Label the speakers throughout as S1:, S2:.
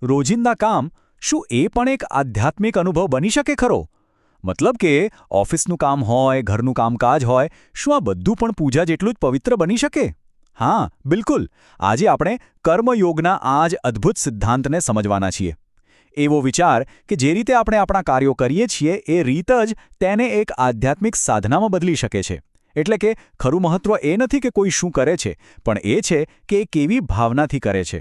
S1: રોજિંદા કામ શું એ પણ એક આધ્યાત્મિક અનુભવ બની શકે ખરો? મતલબ કે ઓફિસનું કામ હોય, ઘરનું કામકાજ હોય, શું આ બધું પણ પૂજા જેટલું જ પવિત્ર બની શકે? હા, બિલકુલ. આજે આપણે કર્મયોગના આ જ અદ્ભુત સિદ્ધાંતને સમજવાના છીએ. એવો વિચાર કે જે રીતે આપણે આપણા કાર્યો કરીએ છીએ એ રીત જ તેને એક આધ્યાત્મિક સાધનામાં બદલી શકે છે. એટલે કે ખરું મહત્વ એ નથી કે કોઈ શું કરે છે, પણ એ છે કે એ કેવી ભાવનાથી કરે છે.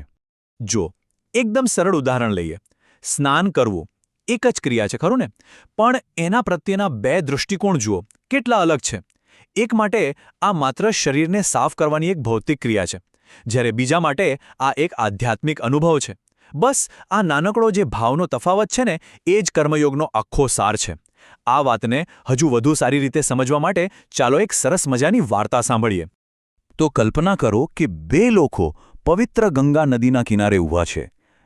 S2: જો એકદમ સરળ ઉદાહરણ લઈએ. સ્નાન કરવું એક જ ક્રિયા છે, ખરું ને? પણ એના પ્રત્યેના બે દૃષ્ટિકોણ જુઓ, કેટલા અલગ છે. એક માટે આ માત્ર શરીરને સાફ કરવાની એક ભૌતિક ક્રિયા છે, જ્યારે બીજા માટે આ એક આધ્યાત્મિક અનુભવ છે. બસ આ નાનકડો જે ભાવનો તફાવત છે ને, એ જ કર્મયોગનો આખો સાર છે. આ વાતને હજુ વધુ સારી રીતે સમજવા માટે ચાલો એક સરસ મજાની વાર્તા સાંભળીએ. તો કલ્પના કરો કે બે લોકો પવિત્ર ગંગા નદીના કિનારે ઊભા છે.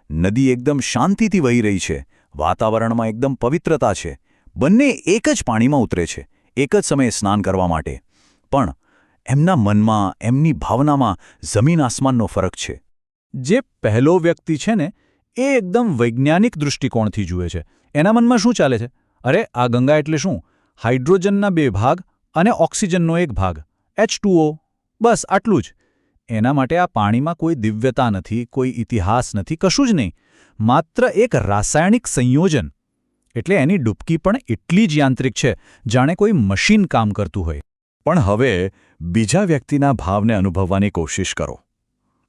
S2: નદી એકદમ શાંતિથી વહી રહી છે, વાતાવરણમાં એકદમ પવિત્રતા છે. બંને એક જ પાણીમાં ઉતરે છે, એક જ સમયે સ્નાન કરવા માટે. પણ એમના મનમાં, એમની ભાવનામાં જમીન આસમાનનો ફરક છે.
S1: જે પહેલો વ્યક્તિ છે ને, એ એકદમ વૈજ્ઞાનિક દૃષ્ટિકોણથી જુએ છે. એના મનમાં શું ચાલે છે? અરે, આ ગંગા એટલે શું? હાઇડ્રોજનના 2 ભાગ અને ઓક્સિજનનો 1 ભાગ, H2O. બસ આટલું જ. એના માટે આ પાણીમાં કોઈ દિવ્યતા નથી, કોઈ ઇતિહાસ નથી, કશું જ નહીં. માત્ર એક રાસાયણિક સંયોજન. એટલે એની ડૂબકી પણ એટલી જ યાંત્રિક છે, જાણે કોઈ મશીન કામ કરતું હોય.
S2: પણ હવે બીજા વ્યક્તિના ભાવને અનુભવવાની કોશિશ કરો.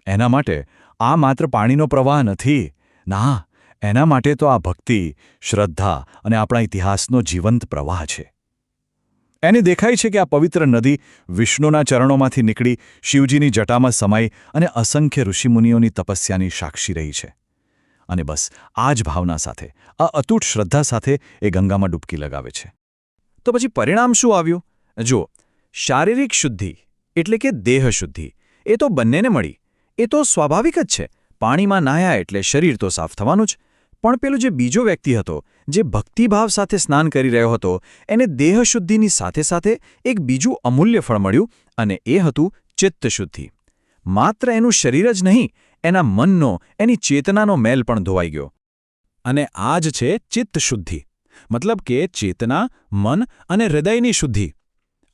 S2: એના માટે આ માત્ર પાણીનો પ્રવાહ નથી. ના, એના માટે તો આ ભક્તિ, શ્રદ્ધા અને આપણા ઇતિહાસનો જીવંત પ્રવાહ છે. એને દેખાય છે કે આ પવિત્ર નદી વિષ્ણુના ચરણોમાંથી નીકળી શિવજીની જટામાં સમાઈ અને અસંખ્ય ઋષિમુનિઓની તપસ્યાની સાક્ષી રહી છે. અને બસ આ જ ભાવના સાથે, આ અતૂટ શ્રદ્ધા સાથે એ ગંગામાં ડૂબકી લગાવે છે. તો પછી પરિણામ શું આવ્યું? જુઓ, શારીરિક શુદ્ધિ એટલે કે દેહ શુદ્ધિ એ તો બંનેને મળી. એ તો સ્વાભાવિક જ છે. પાણીમાં નાહ્યા એટલે શરીર તો સાફ થવાનું જ. પણ પેલો જે બીજો વ્યક્તિ હતો, જે ભક્તિભાવ સાથે સ્નાન કરી રહ્યો હતો, એને દેહ શુદ્ધિની સાથે સાથે એક બીજું અમૂલ્ય ફળ મળ્યું, અને એ હતું ચિત્તશુદ્ધિ. માત્ર એનું શરીર જ નહીં, એના મનનો, એની ચેતનાનો મેલ પણ ધોવાઈ ગયો. અને આ જ છે ચિત્તશુદ્ધિ. મતલબ કે ચેતના, મન અને હૃદયની શુદ્ધિ.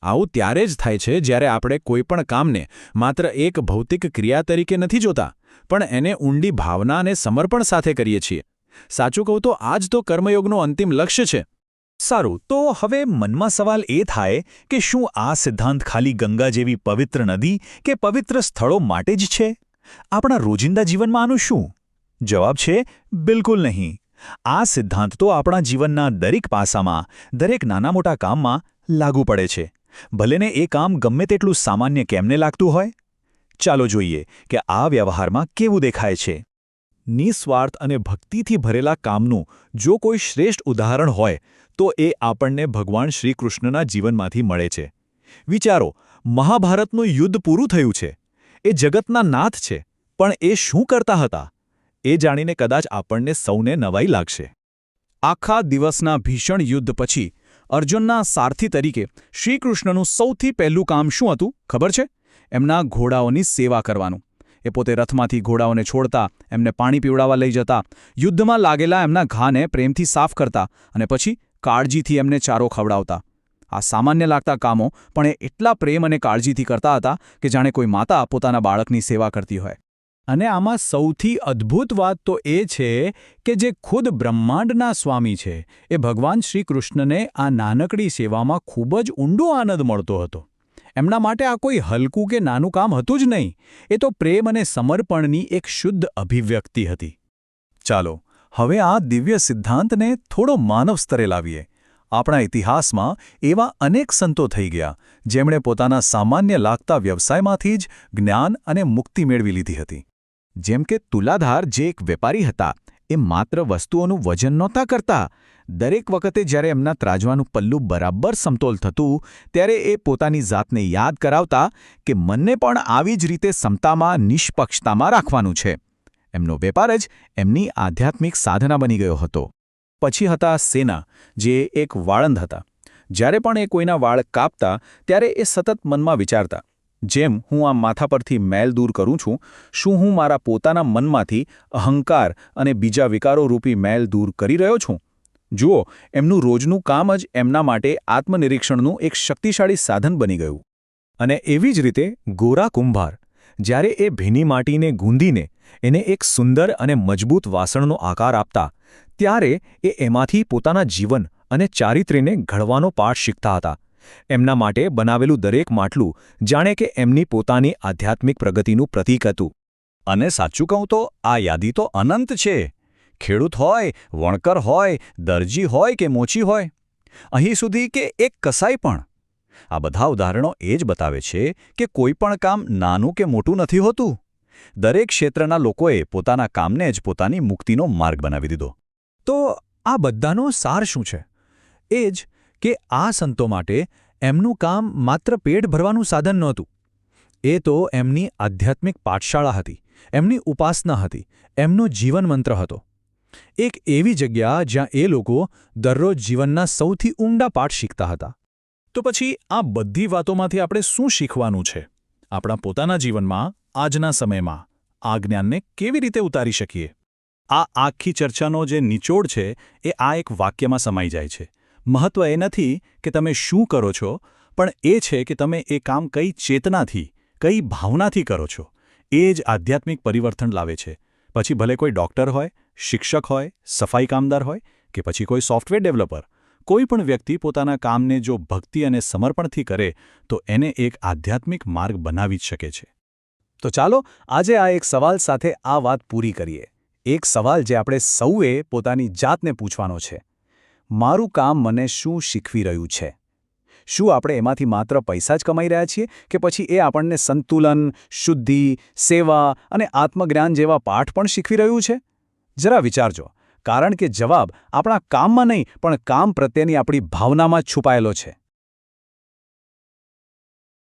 S2: આવું ત્યારે જ થાય છે જ્યારે આપણે કોઈપણ કામને માત્ર એક ભૌતિક ક્રિયા તરીકે નથી જોતા, પણ એને ઊંડી ભાવના અને સમર્પણ સાથે કરીએ છીએ. સાચું કહું તો આ જ તો કર્મયોગનું અંતિમ લક્ષ્ય છે.
S1: સારું, તો હવે મનમાં સવાલ એ થાય કે શું આ સિદ્ધાંત ખાલી ગંગા જેવી પવિત્ર નદી કે પવિત્ર સ્થળો માટે જ છે? આપણા રોજિંદા જીવનમાં આનું શું? જવાબ છે બિલકુલ નહીં. આ સિદ્ધાંત તો આપણા જીવનના દરેક પાસામાં, દરેક નાના મોટા કામમાં લાગુ પડે છે. ભલેને એ કામ ગમે તેટલું સામાન્ય કેમને લાગતું હોય. ચાલો જોઈએ કે આ વ્યવહારમાં કેવું દેખાય છે. નિસ્વાર્થ અને ભક્તિથી ભરેલા કામનું જો કોઈ શ્રેષ્ઠ ઉદાહરણ હોય, તો એ આપણને ભગવાન શ્રીકૃષ્ણના જીવનમાંથી મળે છે. વિચારો, મહાભારતનું યુદ્ધ પૂરું થયું છે. એ જગતના નાથ છે, પણ એ શું કરતા હતા? એ જાણીને કદાચ આપણને સૌને નવાઈ લાગશે. આખા દિવસના ભીષણ યુદ્ધ પછી અર્જુનના સારથી તરીકે શ્રીકૃષ્ણનું સૌથી પહેલું કામ શું હતું, ખબર છે? એમના ઘોડાઓની સેવા કરવાનું. એ પોતે રથમાંથી ઘોડાઓને છોડતા, એમને પાણી પીવડાવવા લઈ જતા, યુદ્ધમાં લાગેલા એમના ઘાને પ્રેમથી સાફ કરતા અને પછી કાળજીથી એમને ચારો ખવડાવતા. આ સામાન્ય લાગતા કામો પણ એ એટલા પ્રેમ અને કાળજીથી કરતા હતા કે જાણે કોઈ માતા પોતાના બાળકની સેવા કરતી હોય. અને આમાં સૌથી અદ્ભુત વાત તો એ છે કે જે ખુદ બ્રહ્માંડના સ્વામી છે, એ ભગવાન શ્રીકૃષ્ણને આ નાનકડી સેવામાં ખૂબ જ ઊંડો આનંદ મળતો હતો. એમના માટે આ કોઈ હલકું કે નાનું કામ હતું જ નહીં. એ તો પ્રેમ અને સમર્પણની એક શુદ્ધ અભિવ્યક્તિ હતી. ચાલો, હવે આ દિવ્ય સિદ્ધાંતને થોડો માનવ સ્તરે લાવીએ. આપણા ઇતિહાસમાં એવા અનેક સંતો થઈ ગયા, જેમણે પોતાના સામાન્ય લાગતા વ્યવસાયમાંથી જ જ્ઞાન અને મુક્તિ મેળવી લીધી હતી. જેમ કે તુલાધાર, જે એક વેપારી હતા, એ માત્ર વસ્તુઓનું વજન નહોતા કરતા. દરેક વખતે જ્યારે એમના ત્રાજવાનું પલ્લું બરાબર સમતોલ થતું, ત્યારે એ પોતાની જાતને યાદ કરાવતા કે મનને પણ આવી જ રીતે સમતામાં, નિષ્પક્ષતામાં રાખવાનું છે. એમનો વેપાર જ એમની આધ્યાત્મિક સાધના બની ગયો હતો. પછી હતા સેના, જે એક વાળંદ હતા. જ્યારે પણ એ કોઈના વાળ કાપતા, ત્યારે એ સતત મનમાં વિચારતા, જેમ હું આ માથા પરથી મેલ દૂર કરું છું, શું હું મારા પોતાના મનમાંથી અહંકાર અને બીજા વિકારો રૂપી મેલ દૂર કરી રહ્યો છું? જુઓ, એમનું રોજનું કામ જ એમના માટે આત્મનિરીક્ષણનું એક શક્તિશાળી સાધન બની ગયું. અને એવી જ રીતે ગોરા કુંભાર, જ્યારે એ ભીની માટીને ગૂંધીને એને એક સુંદર અને મજબૂત વાસણનો આકાર આપતા, ત્યારે એ એમાંથી પોતાના જીવન અને ચારિત્ર્યને ઘડવાનો પાઠ શીખતા હતા. એમના માટે બનાવેલું દરેક માટલું જાણે કે એમની પોતાની આધ્યાત્મિક પ્રગતિનું પ્રતીક હતું. અને સાચું કહું તો આ યાદી તો અનંત છે. ખેડૂત હોય, વણકર હોય, દરજી હોય કે મોચી હોય, અહીં સુધી કે એક કસાઈ પણ. આ બધા ઉદાહરણો એ જ બતાવે છે કે કોઈ પણ કામ નાનું કે મોટું નથી હોતું. દરેક ક્ષેત્રના લોકોએ પોતાના કામને જ પોતાની મુક્તિનો માર્ગ બનાવી દીધો. તો આ બધાનો સાર શું છે? એ જ કે આ સંતો માટે એમનું કામ માત્ર પેટ ભરવાનું સાધન નહોતું. એ તો એમની આધ્યાત્મિક પાઠશાળા હતી, એમની ઉપાસના હતી, એમનો જીવન મંત્ર હતો. એક એવી જગ્યા જ્યાં એ લોકો દરરોજ જીવનના સૌથી ઊંડા પાઠ શીખતા હતા. તો પછી આ બધી વાતોમાંથી આપણે શું શીખવાનું છે? આપણા પોતાના જીવનમાં, આજના સમયમાં આ જ્ઞાનને કેવી રીતે ઉતારી શકીએ? આ આખી ચર્ચાનો જે નિચોડ છે એ આ એક વાક્યમાં સમાઈ જાય છે. મહત્વ એ નથી કે તમે શું કરો છો, પણ એ છે કે તમે એ કામ કઈ ચેતનાથી, કઈ ભાવનાથી કરો છો. એ જ આધ્યાત્મિક પરિવર્તન લાવે છે. પછી ભલે કોઈ ડૉક્ટર હોય, શિક્ષક હોય, સફાઈ કામદાર હોય કે પછી કોઈ સોફ્ટવેર ડેવલપર, કોઈ પણ વ્યક્તિ પોતાના કામને જો ભક્તિ અને સમર્પણથી કરે તો એને એક આધ્યાત્મિક માર્ગ બનાવી જ શકે છે. તો ચાલો આજે આ એક સવાલ સાથે આ વાત પૂરી કરીએ. એક સવાલ જે આપણે સૌએ પોતાની જાતને પૂછવાનો છે. મારું કામ મને શું શીખવી રહ્યું છે? શું આપણે એમાંથી માત્ર પૈસા જ કમાઈ રહ્યા છીએ કે પછી એ આપણને સંતુલન, શુદ્ધિ, સેવા અને આત્મજ્ઞાન જેવા પાઠ પણ શીખવી રહ્યું છે? જરા વિચારજો, કારણ કે જવાબ આપણા કામમાં નહીં પણ કામ પ્રત્યેની આપણી ભાવનામાં જ છુપાયેલો છે.